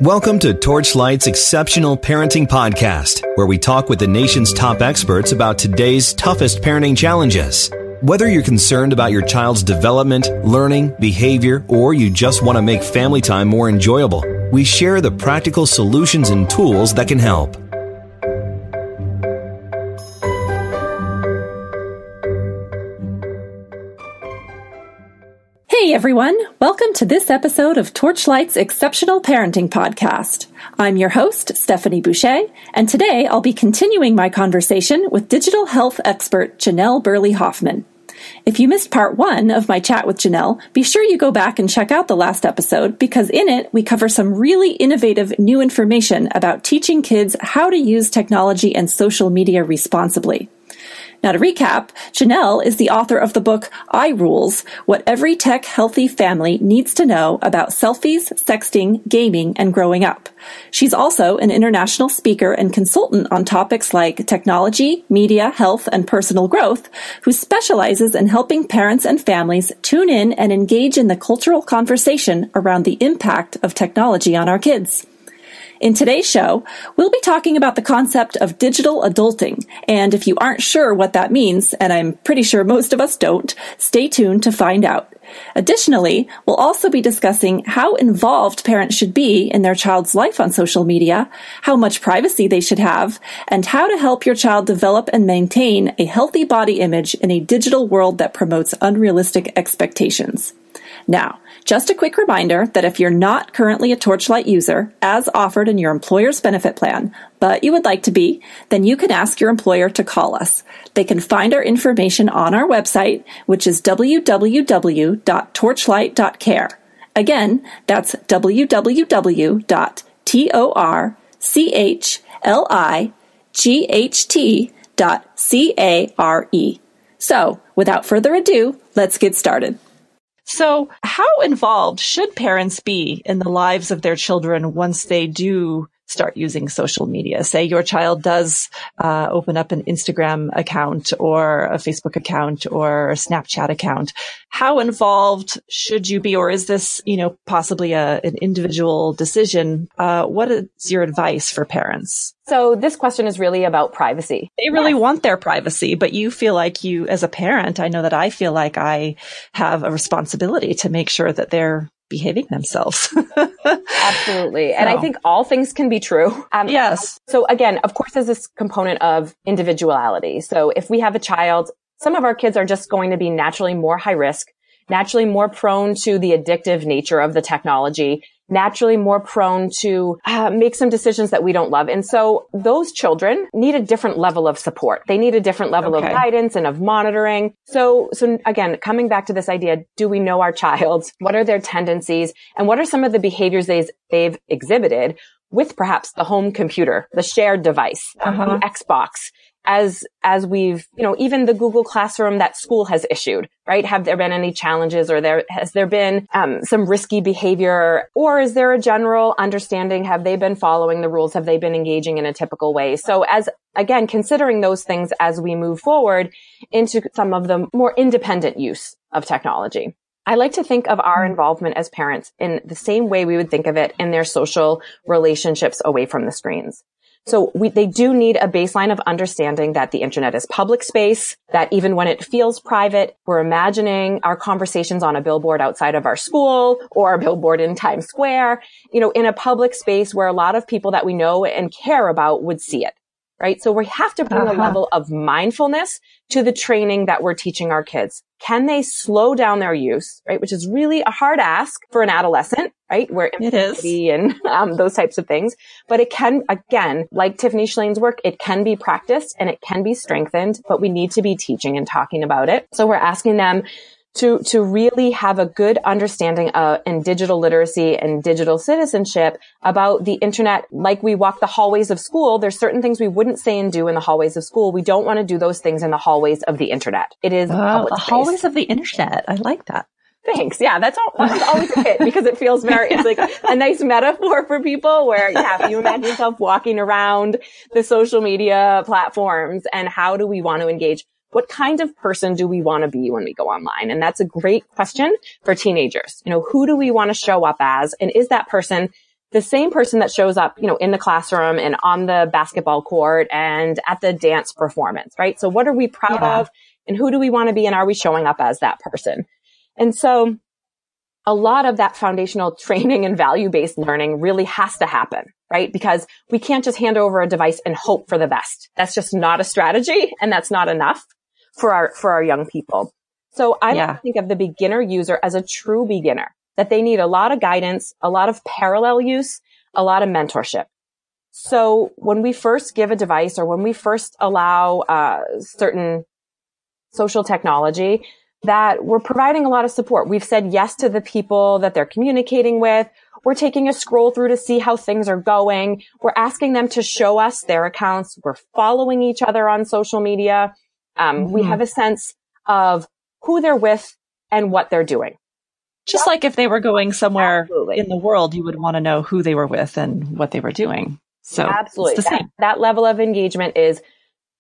Welcome to Torchlight's Exceptional Parenting Podcast, where we talk with the nation's top experts about today's toughest parenting challenges. Whether you're concerned about your child's development, learning, behavior, or you just want to make family time more enjoyable, we share the practical solutions and tools that can help. Hey everyone, welcome to this episode of Torchlight's Exceptional Parenting Podcast. I'm your host, Stephanie Boucher, and today I'll be continuing my conversation with digital health expert Janelle Burley-Hoffman. If you missed part 1 of my chat with Janelle, be sure you go back and check out the last episode because in it we cover some really innovative new information about teaching kids how to use technology and social media responsibly. Now to recap, Janelle is the author of the book, iRules, What Every Tech-Healthy Family Needs to Know About Selfies, Sexting, Gaming, and Growing Up. She's also an international speaker and consultant on topics like technology, media, health, and personal growth, who specializes in helping parents and families tune in and engage in the cultural conversation around the impact of technology on our kids. In today's show, we'll be talking about the concept of digital adulting, and if you aren't sure what that means, and I'm pretty sure most of us don't, stay tuned to find out. Additionally, we'll also be discussing how involved parents should be in their child's life on social media, how much privacy they should have, and how to help your child develop and maintain a healthy body image in a digital world that promotes unrealistic expectations. Now, just a quick reminder that if you're not currently a Torchlight user, as offered in your employer's benefit plan, but you would like to be, then you can ask your employer to call us. They can find our information on our website, which is www.torchlight.care. Again, that's www.torchlight.care. So, without further ado, let's get started. So how involved should parents be in the lives of their children once they do start using social media? Say your child does open up an Instagram account or a Facebook account or a Snapchat account. How involved should you be, or is this, possibly an individual decision? What is your advice for parents? So this question is really about privacy. They really want their privacy, but you feel like you, as a parent, I know that I feel like I have a responsibility to make sure that they're behaving themselves. Absolutely. And I think all things can be true. Yes. So again, of course, there's this component of individuality. So if we have a child, some of our kids are just going to be naturally more high risk, naturally more prone to the addictive nature of the technology, naturally more prone to make some decisions that we don't love. And so those children need a different level of support. They need a different level of guidance and of monitoring. So again, coming back to this idea, do we know our child? What are their tendencies? And what are some of the behaviors they've exhibited with perhaps the home computer, the shared device, the Xbox? As we've, even the Google Classroom that school has issued, right? Have there been any challenges, or has there been some risky behavior, or is there a general understanding? Have they been following the rules? Have they been engaging in a typical way? So again, considering those things as we move forward into some of the more independent use of technology. I like to think of our involvement as parents in the same way we would think of it in their social relationships away from the screens. So they do need a baseline of understanding that the internet is public space, that even when it feels private, we're imagining our conversations on a billboard outside of our school or a billboard in Times Square, in a public space where a lot of people that we know and care about would see it. Right? So we have to bring a level of mindfulness to the training that we're teaching our kids. Can they slow down their use, right? Which is really a hard ask for an adolescent, right? Where it is. And those types of things. But it can, again, like Tiffany Schlane's work, it can be practiced and it can be strengthened, but we need to be teaching and talking about it. So we're asking them to really have a good understanding in digital literacy and digital citizenship about the internet. Like we walk the hallways of school, there's certain things we wouldn't say and do in the hallways of school. We don't want to do those things in the hallways of the internet. It is public space. Hallways of the internet. I like that. Thanks. Yeah, that's always a hit because it feels it's like a nice metaphor for people where, you imagine yourself walking around the social media platforms and how do we want to engage? What kind of person do we want to be when we go online? And that's a great question for teenagers. Who do we want to show up as? And is that person the same person that shows up, in the classroom and on the basketball court and at the dance performance, right? So what are we proud of and who do we want to be? And are we showing up as that person? And so a lot of that foundational training and value-based learning really has to happen, right? Because we can't just hand over a device and hope for the best. That's just not a strategy, and that's not enough for our young people. So I like to think of the beginner user as a true beginner, that they need a lot of guidance, a lot of parallel use, a lot of mentorship. So when we first give a device or when we first allow certain social technology, that we're providing a lot of support. We've said yes to the people that they're communicating with. We're taking a scroll through to see how things are going. We're asking them to show us their accounts. We're following each other on social media. We have a sense of who they're with and what they're doing. Just like if they were going somewhere in the world, you would want to know who they were with and what they were doing. So absolutely. It's the same. That level of engagement is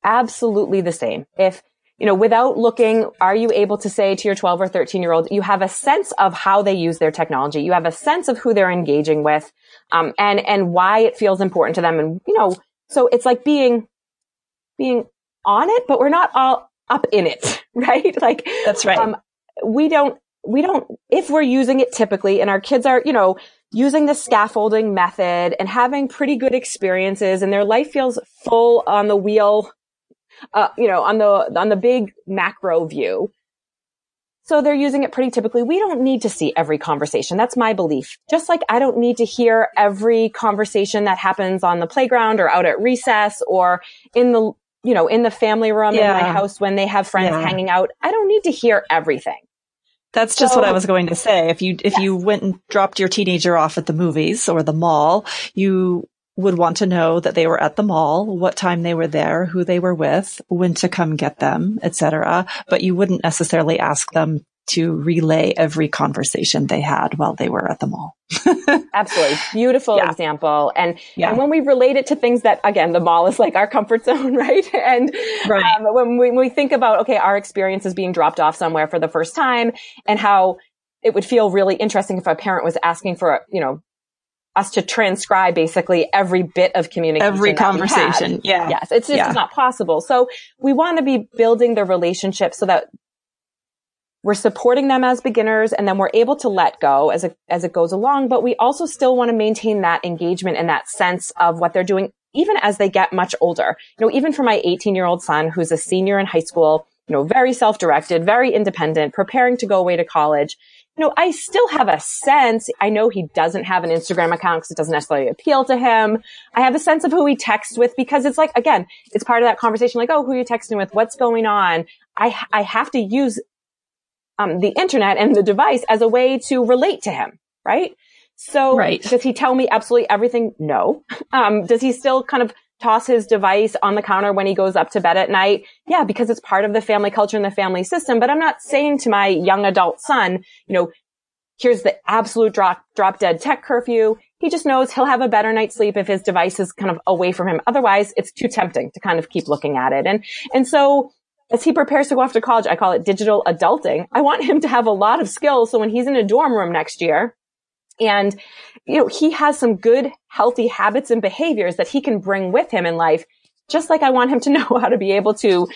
absolutely the same. If without looking, are you able to say to your 12 or 13-year-old, you have a sense of how they use their technology. You have a sense of who they're engaging with, and why it feels important to them. And, so it's like being on it, but we're not all up in it, right? Like, that's right. We don't, if we're using it typically and our kids are, using the scaffolding method and having pretty good experiences and their life feels full on the wheel, on the big macro view. So they're using it pretty typically. We don't need to see every conversation. That's my belief. Just like I don't need to hear every conversation that happens on the playground or out at recess or in the family room in my house when they have friends hanging out. I don't need to hear everything. That's just what I was going to say. If you went and dropped your teenager off at the movies or the mall, you would want to know that they were at the mall, what time they were there, who they were with, when to come get them, etc. But you wouldn't necessarily ask them to relay every conversation they had while they were at the mall. Absolutely. Beautiful example. And when we relate it to things that, again, the mall is like our comfort zone, right? And when we think about, okay, our experience is being dropped off somewhere for the first time and how it would feel really interesting if a parent was asking for, us to transcribe basically every bit of communication. Every conversation. Yeah. Yes. It's just not possible. So we want to be building the relationship so that we're supporting them as beginners and then we're able to let go as it goes along. But we also still want to maintain that engagement and that sense of what they're doing, even as they get much older. Even for my 18-year-old son, who's a senior in high school, very self-directed, very independent, preparing to go away to college. I still have a sense. I know he doesn't have an Instagram account because it doesn't necessarily appeal to him. I have a sense of who he texts with because it's like, again, it's part of that conversation. Like, oh, who are you texting with? What's going on? I have to use the internet and the device as a way to relate to him, right? So does he tell me absolutely everything? No. Does he still kind of toss his device on the counter when he goes up to bed at night? Yeah, because it's part of the family culture and the family system. But I'm not saying to my young adult son, here's the absolute drop dead tech curfew. He just knows he'll have a better night's sleep if his device is kind of away from him. Otherwise, it's too tempting to kind of keep looking at it. And so as he prepares to go off to college, I call it digital adulting. I want him to have a lot of skills. So when he's in a dorm room next year, and, he has some good, healthy habits and behaviors that he can bring with him in life, just like I want him to know how to be able to,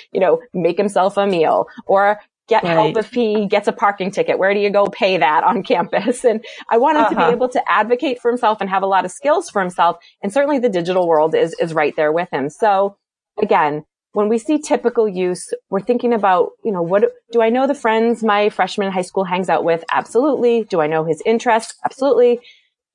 make himself a meal or get help if he gets a parking ticket. Where do you go pay that on campus? And I want him to be able to advocate for himself and have a lot of skills for himself. And certainly the digital world is right there with him. So again, when we see typical use, we're thinking about, what do I know the friends my freshman in high school hangs out with? Absolutely. Do I know his interests? Absolutely.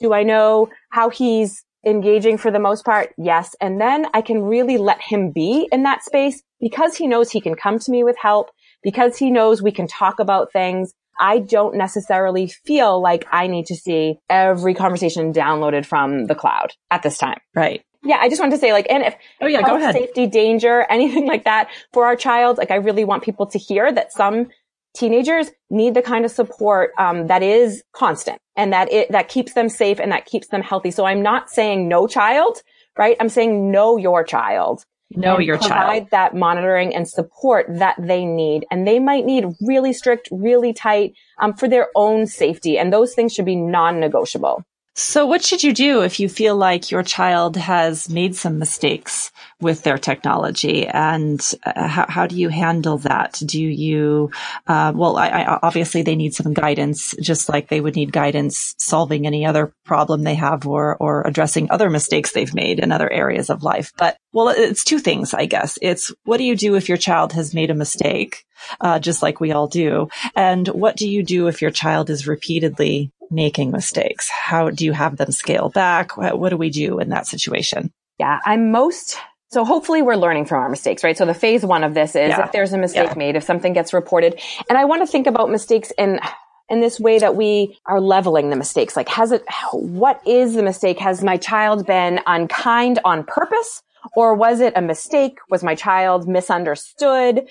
Do I know how he's engaging for the most part? Yes. And then I can really let him be in that space because he knows he can come to me with help, because he knows we can talk about things. I don't necessarily feel like I need to see every conversation downloaded from the cloud at this time. Right. Yeah, I just wanted to say, and if go ahead. Safety, danger, anything like that for our child, I really want people to hear that some teenagers need the kind of support that is constant and that keeps them safe and that keeps them healthy. So I'm not saying no child, right? I'm saying know your child. Know your child. Provide that monitoring and support that they need. And they might need really strict, really tight for their own safety. And those things should be non-negotiable. So what should you do if you feel like your child has made some mistakes with their technology, and how do you handle that? Do you, obviously they need some guidance, just like they would need guidance solving any other problem they have or addressing other mistakes they've made in other areas of life. But, well, it's two things, I guess. It's what do you do if your child has made a mistake, just like we all do? And what do you do if your child is repeatedly making mistakes? How do you have them scale back? What do we do in that situation? Yeah, so hopefully we're learning from our mistakes, right? So the phase one of this is if there's a mistake made, if something gets reported, and I want to think about mistakes in this way that we are leveling the mistakes. Like, what is the mistake? Has my child been unkind on purpose, or was it a mistake? Was my child misunderstood?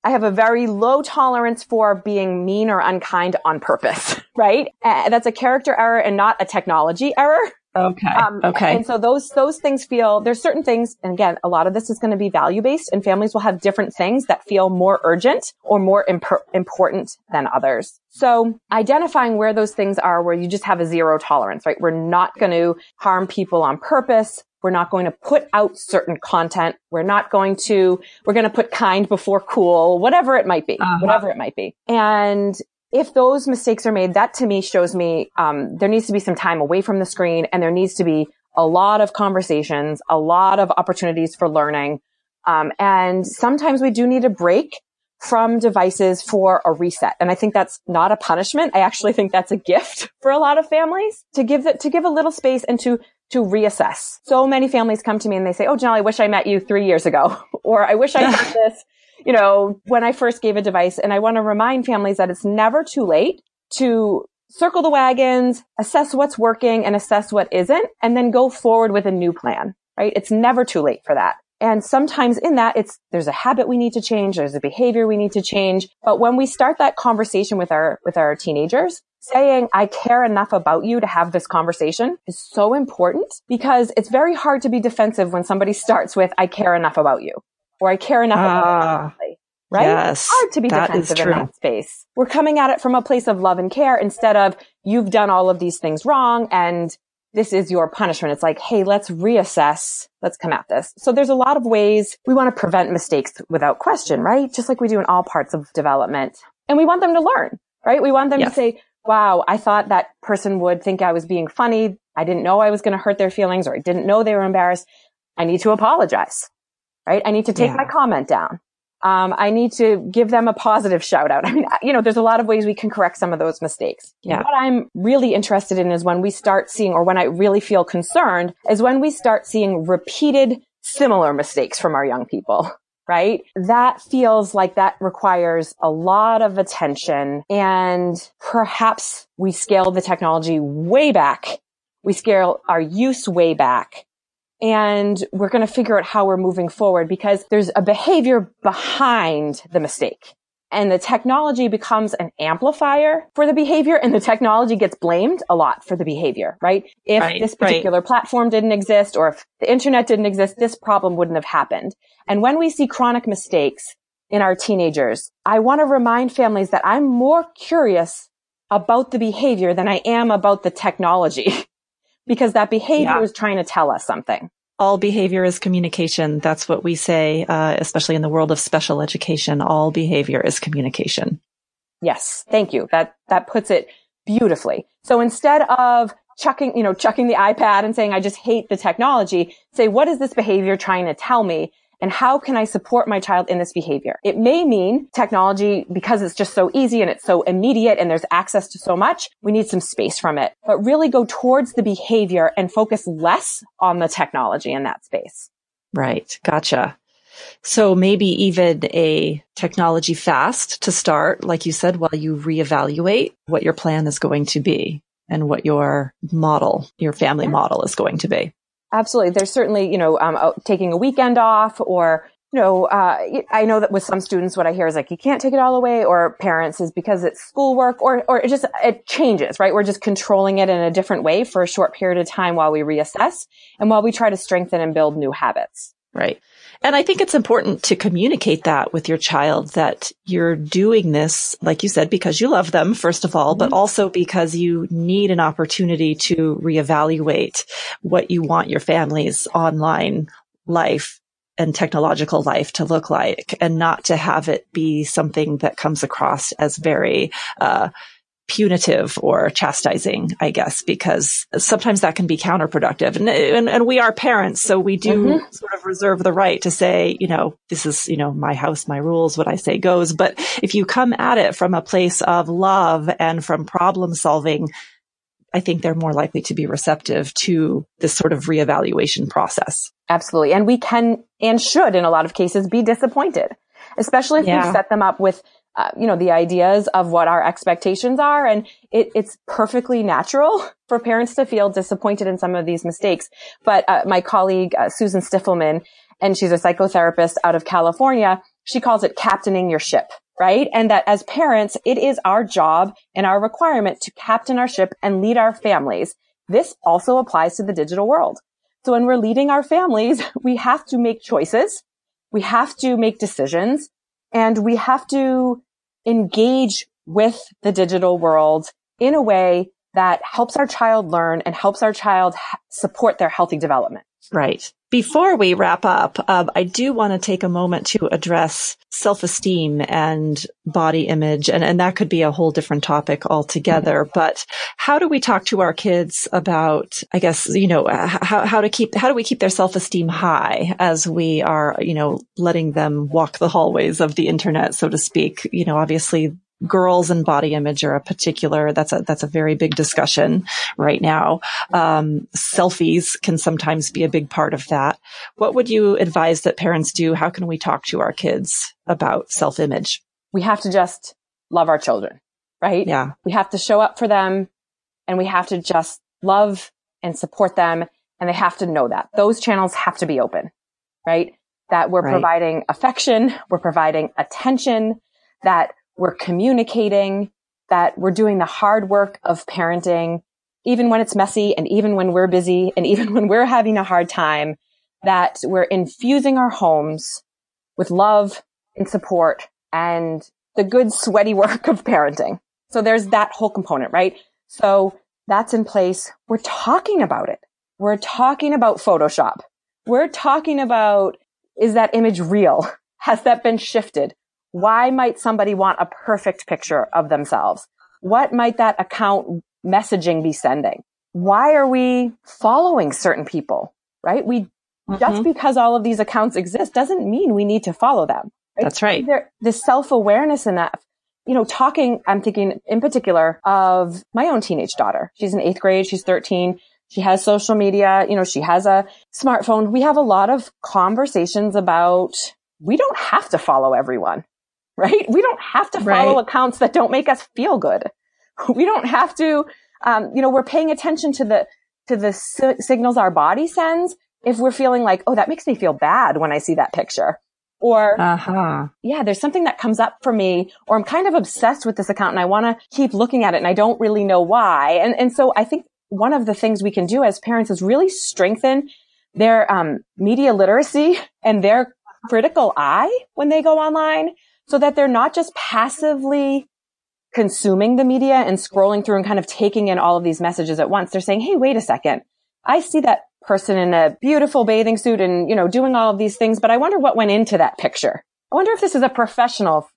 I have a very low tolerance for being mean or unkind on purpose, right? That's a character error and not a technology error. Okay. And so those things there's certain things, and again, a lot of this is going to be value-based, and families will have different things that feel more urgent or more important than others. So identifying where those things are, where you just have a zero tolerance, right? We're not going to harm people on purpose. We're not going to put out certain content. We're going to put kind before cool, whatever it might be, And if those mistakes are made, that to me shows me, there needs to be some time away from the screen, and there needs to be a lot of conversations, a lot of opportunities for learning. And sometimes we do need a break from devices for a reset. And I think that's not a punishment. I actually think that's a gift for a lot of families to give a little space and to reassess. So many families come to me and they say, "Oh, Janelle, I wish I met you 3 years ago," or "I wish I did this, when I first gave a device." And I want to remind families that it's never too late to circle the wagons, assess what's working and assess what isn't, and then go forward with a new plan, right? It's never too late for that. And sometimes in that, there's a habit we need to change. There's a behavior we need to change. But when we start that conversation with our teenagers, saying, "I care enough about you to have this conversation," is so important, because it's very hard to be defensive when somebody starts with, "I care enough about you," or "I care enough about you," right? Yes, it's hard to be defensive in that space. We're coming at it from a place of love and care instead of, "You've done all of these things wrong and this is your punishment." It's like, "Hey, let's reassess. Let's come at this." So there's a lot of ways we want to prevent mistakes without question, right? Just like we do in all parts of development. And we want them to learn, right? We want them to say, "Wow, I thought that person would think I was being funny. I didn't know I was going to hurt their feelings, or I didn't know they were embarrassed. I need to apologize," right? I need to take my comment down. I need to give them a positive shout out. I mean, there's a lot of ways we can correct some of those mistakes. Yeah. What I'm really interested in is when we start seeing, or when I really feel concerned, is when we start seeing repeated similar mistakes from our young people, right? That feels like that requires a lot of attention, and perhaps we scale the technology way back. We scale our use way back. And we're going to figure out how we're moving forward, because there's a behavior behind the mistake. And the technology becomes an amplifier for the behavior, and the technology gets blamed a lot for the behavior, right? If this particular platform didn't exist, or if the internet didn't exist, this problem wouldn't have happened. And when we see chronic mistakes in our teenagers, I want to remind families that I'm more curious about the behavior than I am about the technology. Because that behavior is trying to tell us something. All behavior is communication. That's what we say, especially in the world of special education. All behavior is communication. Yes. Thank you. That puts it beautifully. So instead of chucking the iPad and saying, "I just hate the technology," say, "What is this behavior trying to tell me? And how can I support my child in this behavior?" It may mean technology, because it's just so easy and it's so immediate and there's access to so much, we need some space from it. But really go towards the behavior and focus less on the technology in that space. Right. Gotcha. So maybe even a technology fast to start, like you said, while you reevaluate what your plan is going to be and what your family model is going to be. Absolutely. There's certainly, taking a weekend off, or, I know that with some students, what I hear is like, you can't take it all away, or parents is because it's schoolwork, or it changes, right? We're just controlling it in a different way for a short period of time while we reassess and while we try to strengthen and build new habits. Right. And I think it's important to communicate that with your child, that you're doing this, like you said, because you love them, first of all, but also because you need an opportunity to reevaluate what you want your family's online life and technological life to look like, and not to have it be something that comes across as very, punitive or chastising, I guess, because sometimes that can be counterproductive. And we are parents, so we do sort of reserve the right to say, this is, my house, my rules, what I say goes. But if you come at it from a place of love and from problem solving, I think they're more likely to be receptive to this sort of reevaluation process. Absolutely. And we can and should, in a lot of cases, be disappointed, especially if we've set them up with the ideas of what our expectations are. And it's perfectly natural for parents to feel disappointed in some of these mistakes. But my colleague, Susan Stiffelman, and she's a psychotherapist out of California, she calls it captaining your ship, right? And that as parents, it is our job and our requirement to captain our ship and lead our families. This also applies to the digital world. So when we're leading our families, we have to make choices. We have to make decisions. And we have to engage with the digital world in a way that helps our child learn and helps our child support their healthy development. Right. Before we wrap up, I do want to take a moment to address self-esteem and body image, and that could be a whole different topic altogether. But how do we talk to our kids about, I guess, how do we keep their self-esteem high as we are, letting them walk the hallways of the internet, so to speak? Obviously, girls and body image are that's a very big discussion right now. Selfies can sometimes be a big part of that. What would you advise that parents do? How can we talk to our kids about self-image? We have to just love our children, right? Yeah. We have to show up for them, and we have to just love and support them. And they have to know that those channels have to be open, right? That we're providing affection, we're providing attention, that we're communicating, that we're doing the hard work of parenting, even when it's messy and even when we're busy and even when we're having a hard time, that we're infusing our homes with love and support and the good sweaty work of parenting. So there's that whole component, right? So that's in place. We're talking about it. We're talking about Photoshop. We're talking about, is that image real? Has that been shifted? Why might somebody want a perfect picture of themselves? What might that account messaging be sending? Why are we following certain people, right? Just because all of these accounts exist doesn't mean we need to follow them. Right? That's right. The self-awareness in that, I'm thinking in particular of my own teenage daughter. She's in 8th grade. She's 13. She has social media. She has a smartphone. We have a lot of conversations about, we don't have to follow everyone. Right? We don't have to follow accounts that don't make us feel good. We don't have to, we're paying attention to the signals our body sends if we're feeling like, oh, that makes me feel bad when I see that picture. Or, there's something that comes up for me, or I'm kind of obsessed with this account and I want to keep looking at it and I don't really know why. And so I think one of the things we can do as parents is really strengthen their media literacy and their critical eye when they go online, so that they're not just passively consuming the media and scrolling through and kind of taking in all of these messages at once. They're saying, hey, wait a second. I see that person in a beautiful bathing suit and, doing all of these things, but I wonder what went into that picture. I wonder if this is a professional,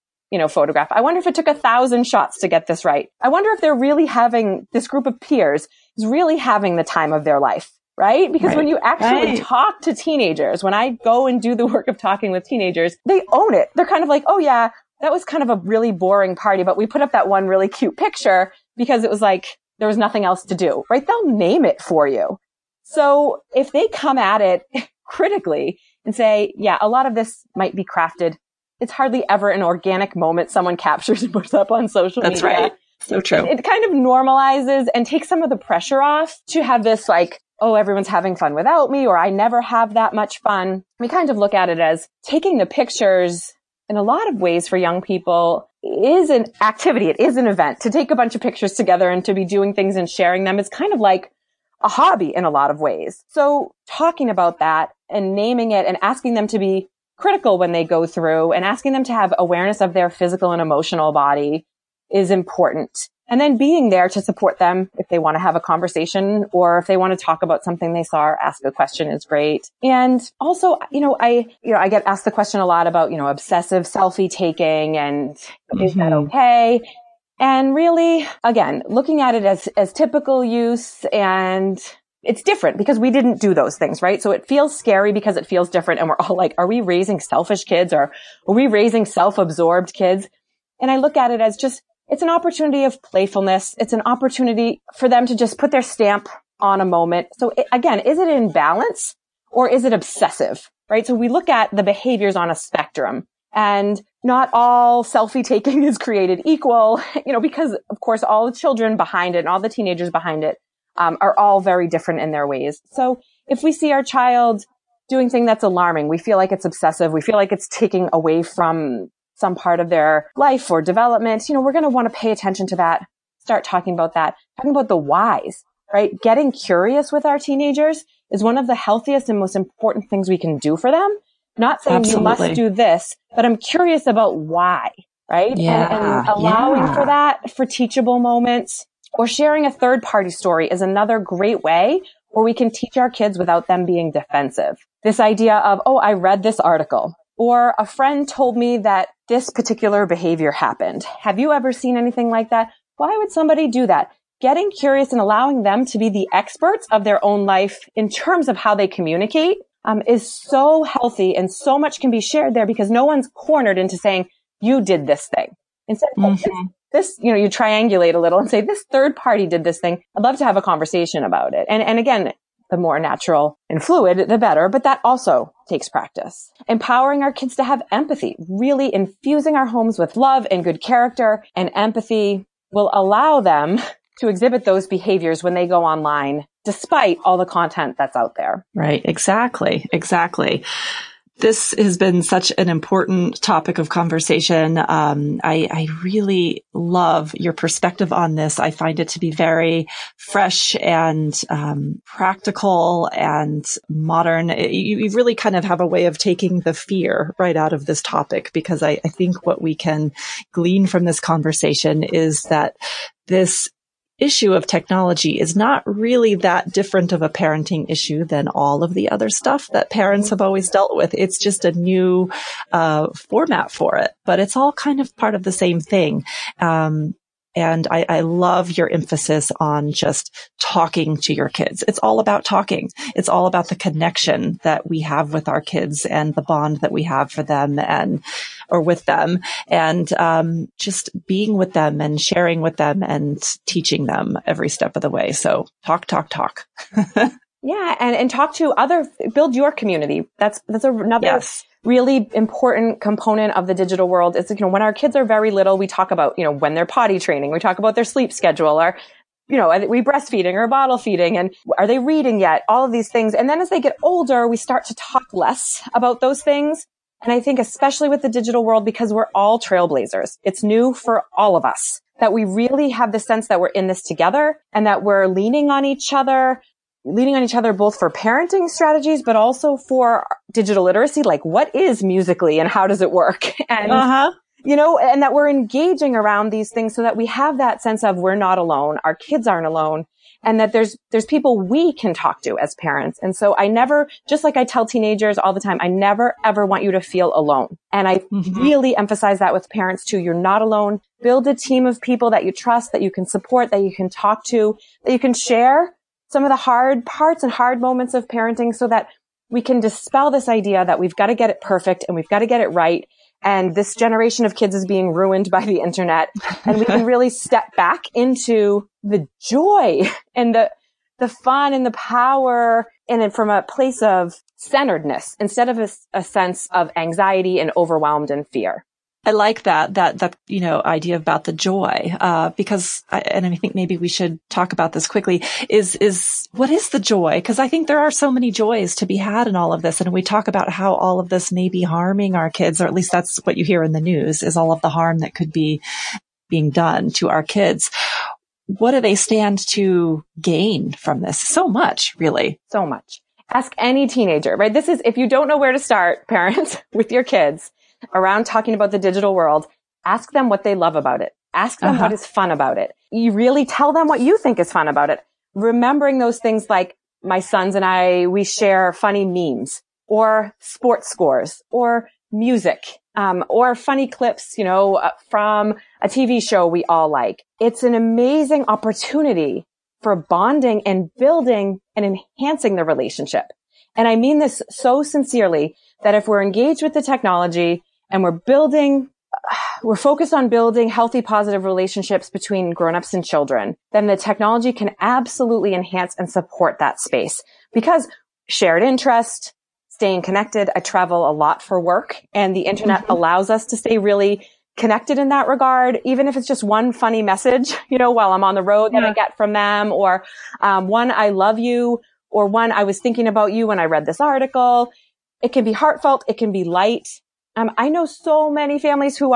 photograph. I wonder if it took 1,000 shots to get this right. I wonder if they're really having, this group of peers is really having the time of their life. Right? Because when you actually talk to teenagers, when I go and do the work of talking with teenagers, they own it. They're kind of like, oh yeah, that was kind of a really boring party, but we put up that one really cute picture because it was like, there was nothing else to do, right? They'll name it for you. So if they come at it critically and say, yeah, a lot of this might be crafted. It's hardly ever an organic moment someone captures and puts up on social media. That's right. So true. It kind of normalizes and takes some of the pressure off to have this like, oh, everyone's having fun without me, or I never have that much fun. We kind of look at it as taking the pictures in a lot of ways for young people is an activity. It is an event. To take a bunch of pictures together and to be doing things and sharing them is kind of like a hobby in a lot of ways. So talking about that and naming it and asking them to be critical when they go through and asking them to have awareness of their physical and emotional body is important. And then being there to support them if they want to have a conversation or if they want to talk about something they saw or ask a question is great. And also, I get asked the question a lot about, obsessive selfie taking and is that okay? And really, again, looking at it as typical use, and it's different because we didn't do those things, right? So it feels scary because it feels different. And we're all like, are we raising selfish kids or are we raising self-absorbed kids? And I look at it as just, it's an opportunity of playfulness. It's an opportunity for them to just put their stamp on a moment. So again, is it in balance or is it obsessive, right? So we look at the behaviors on a spectrum, and not all selfie taking is created equal, because of course all the children behind it and all the teenagers behind it are all very different in their ways. So if we see our child doing something that's alarming, we feel like it's obsessive, we feel like it's taking away from some part of their life or development, we're going to want to pay attention to that, start talking about that, talking about the whys, right? Getting curious with our teenagers is one of the healthiest and most important things we can do for them. Not saying you must do this, but I'm curious about why, right? Yeah. And allowing for that, for teachable moments, or sharing a third party story is another great way where we can teach our kids without them being defensive. This idea of, I read this article, or a friend told me that this particular behavior happened. Have you ever seen anything like that? Why would somebody do that? Getting curious and allowing them to be the experts of their own life in terms of how they communicate is so healthy, and so much can be shared there because no one's cornered into saying, you did this thing. Instead of this, you triangulate a little and say, this third party did this thing. I'd love to have a conversation about it. And again, the more natural and fluid, the better. But that also takes practice. Empowering our kids to have empathy, really infusing our homes with love and good character and empathy will allow them to exhibit those behaviors when they go online, despite all the content that's out there. Right. Exactly. This has been such an important topic of conversation. I really love your perspective on this. I find it to be very fresh and practical and modern. You really kind of have a way of taking the fear right out of this topic, because I think what we can glean from this conversation is that this issue of technology is not really that different of a parenting issue than all of the other stuff that parents have always dealt with. It's just a new format for it, but it's all kind of part of the same thing. And I love your emphasis on just talking to your kids. It's all about talking. It's all about the connection that we have with our kids and the bond that we have for them or with them, and just being with them and sharing with them and teaching them every step of the way. So talk. Yeah. And talk to build your community. That's another really important component of the digital world. Is, when our kids are very little, we talk about, when they're potty training, we talk about their sleep schedule, or, are we breastfeeding or bottle feeding, and are they reading yet? All of these things. And then as they get older, we start to talk less about those things. And I think especially with the digital world, because we're all trailblazers, it's new for all of us, that we really have the sense that we're in this together and that we're leaning on each other both for parenting strategies, but also for digital literacy. Like, what is Musical.ly and how does it work? And, and that we're engaging around these things so that we have that sense of we're not alone. Our kids aren't alone. And that there's people we can talk to as parents. And so just like I tell teenagers all the time, I never, ever want you to feel alone. And I really emphasize that with parents too. You're not alone. Build a team of people that you trust, that you can support, that you can talk to, that you can share some of the hard parts and hard moments of parenting, so that we can dispel this idea that we've got to get it perfect and we've got to get it right. And this generation of kids is being ruined by the internet. And we can really step back into the joy and the fun and the power, and then from a place of centeredness instead of a sense of anxiety and overwhelmed and fear. I like that idea about the joy, because I think maybe we should talk about this quickly, is what is the joy? Because I think there are so many joys to be had in all of this. And we talk about how all of this may be harming our kids, or at least that's what you hear in the news, is all of the harm that could be being done to our kids. What do they stand to gain from this? So much, really. So much. Ask any teenager, right? This is, if you don't know where to start, parents, with your kids around talking about the digital world, ask them what they love about it. Ask them what is fun about it. You really tell them what you think is fun about it. Remembering those things like my sons and I, we share funny memes or sports scores or music, or funny clips, from a TV show we all like. It's an amazing opportunity for bonding and building and enhancing the relationship. And I mean this so sincerely that if we're engaged with the technology and we're focused on building healthy, positive relationships between grown-ups and children, then the technology can absolutely enhance and support that space because shared interest, staying connected. I travel a lot for work and the internet allows us to stay really connected in that regard, even if it's just one funny message, while I'm on the road that I get from them, or one, I love you, or one, I was thinking about you when I read this article. It can be heartfelt. It can be light. I know so many families who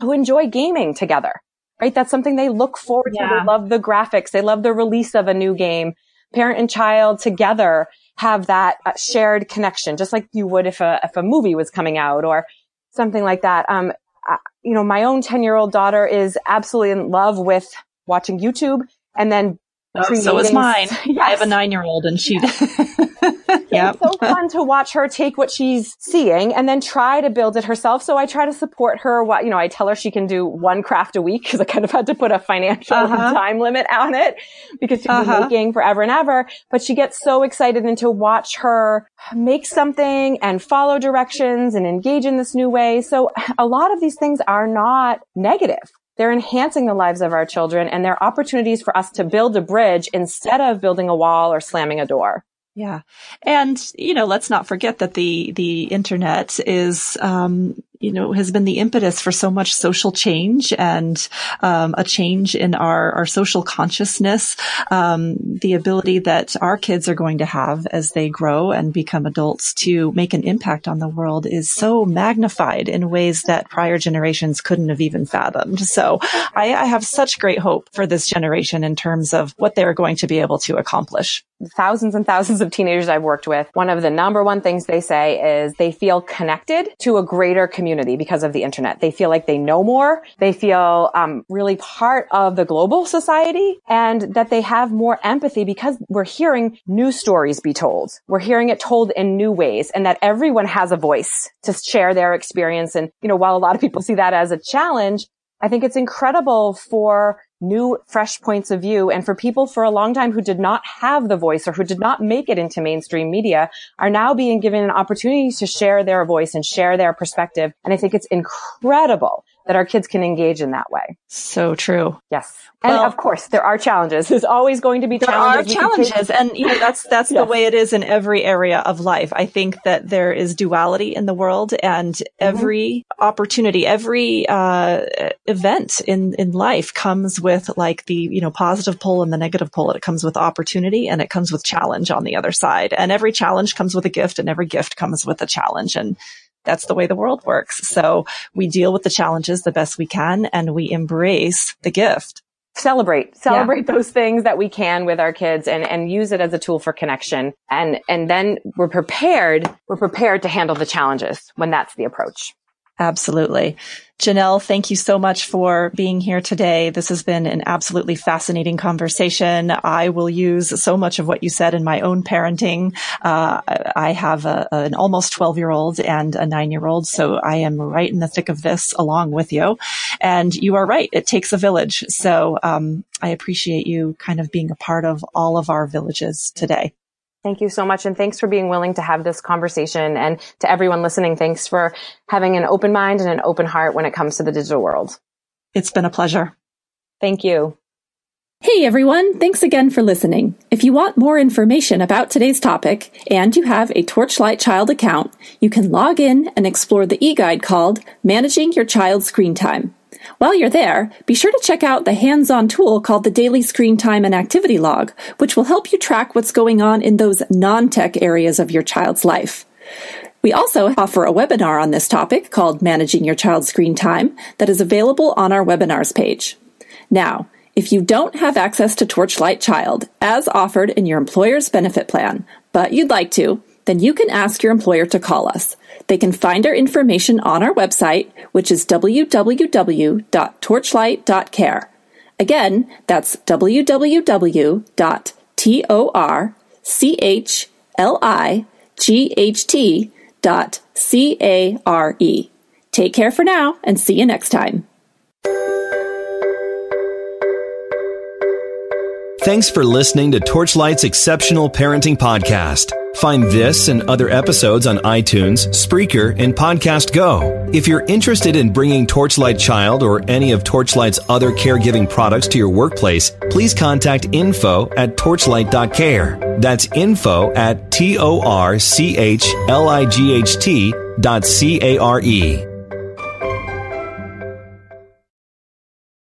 enjoy gaming together, right? That's something they look forward to. They love the graphics. They love the release of a new game. Parent and child together have that shared connection, just like you would if a movie was coming out or something like that. My own 10-year-old daughter is absolutely in love with watching YouTube and then so is mine. Yes. I have a 9-year-old and she It's so fun to watch her take what she's seeing and then try to build it herself. So I try to support her. I tell her she can do one craft a week because I kind of had to put a financial time limit on it because she's been making forever and ever. But she gets so excited and to watch her make something and follow directions and engage in this new way. So a lot of these things are not negative. They're enhancing the lives of our children and they're opportunities for us to build a bridge instead of building a wall or slamming a door. Yeah. And, let's not forget that the internet is, has been the impetus for so much social change and, a change in our social consciousness. The ability that our kids are going to have as they grow and become adults to make an impact on the world is so magnified in ways that prior generations couldn't have even fathomed. So I have such great hope for this generation in terms of what they're going to be able to accomplish. Thousands and thousands of teenagers I've worked with, one of the number one things they say is they feel connected to a greater community because of the internet. They feel like they know more. They feel really part of the global society and that they have more empathy because we're hearing new stories be told. We're hearing it told in new ways and that everyone has a voice to share their experience. And, while a lot of people see that as a challenge, I think it's incredible for new, fresh points of view. And for people for a long time who did not have the voice or who did not make it into mainstream media are now being given an opportunity to share their voice and share their perspective. And I think it's incredible that our kids can engage in that way. So true. Yes. And of course, there are challenges. There's always going to be challenges. There are challenges. And, that's yes. The way it is in every area of life. I think that there is duality in the world and every opportunity, every event in life comes with like the, positive pole and the negative pole. It comes with opportunity and it comes with challenge on the other side. And every challenge comes with a gift and every gift comes with a challenge. And that's the way the world works. So we deal with the challenges the best we can and we embrace the gift. Celebrate those things that we can with our kids and use it as a tool for connection. And then we're prepared to handle the challenges when that's the approach. Absolutely. Janelle, thank you so much for being here today. This has been an absolutely fascinating conversation. I will use so much of what you said in my own parenting. I have an almost 12-year-old and a 9-year-old, so I am right in the thick of this along with you. And you are right. It takes a village. So I appreciate you kind of being a part of all of our villages today. Thank you so much. And thanks for being willing to have this conversation. And to everyone listening, thanks for having an open mind and an open heart when it comes to the digital world. It's been a pleasure. Thank you. Hey everyone, thanks again for listening. If you want more information about today's topic and you have a Torchlight Child account, you can log in and explore the e-guide called Managing Your Child's Screen Time. While you're there, be sure to check out the hands-on tool called the Daily Screen Time and Activity Log, which will help you track what's going on in those non-tech areas of your child's life. We also offer a webinar on this topic called Managing Your Child's Screen Time that is available on our webinars page. Now, if you don't have access to Torchlight Child, as offered in your employer's benefit plan, but you'd like to, then you can ask your employer to call us. They can find our information on our website, which is www.torchlight.care. Again, that's www.torchlight.care. Take care for now, and see you next time. Thanks for listening to Torchlight's Exceptional Parenting Podcast. Find this and other episodes on iTunes, Spreaker, and Podcast Go. If you're interested in bringing Torchlight Child or any of Torchlight's other caregiving products to your workplace, please contact info@torchlight.care. That's info@torchlight.care.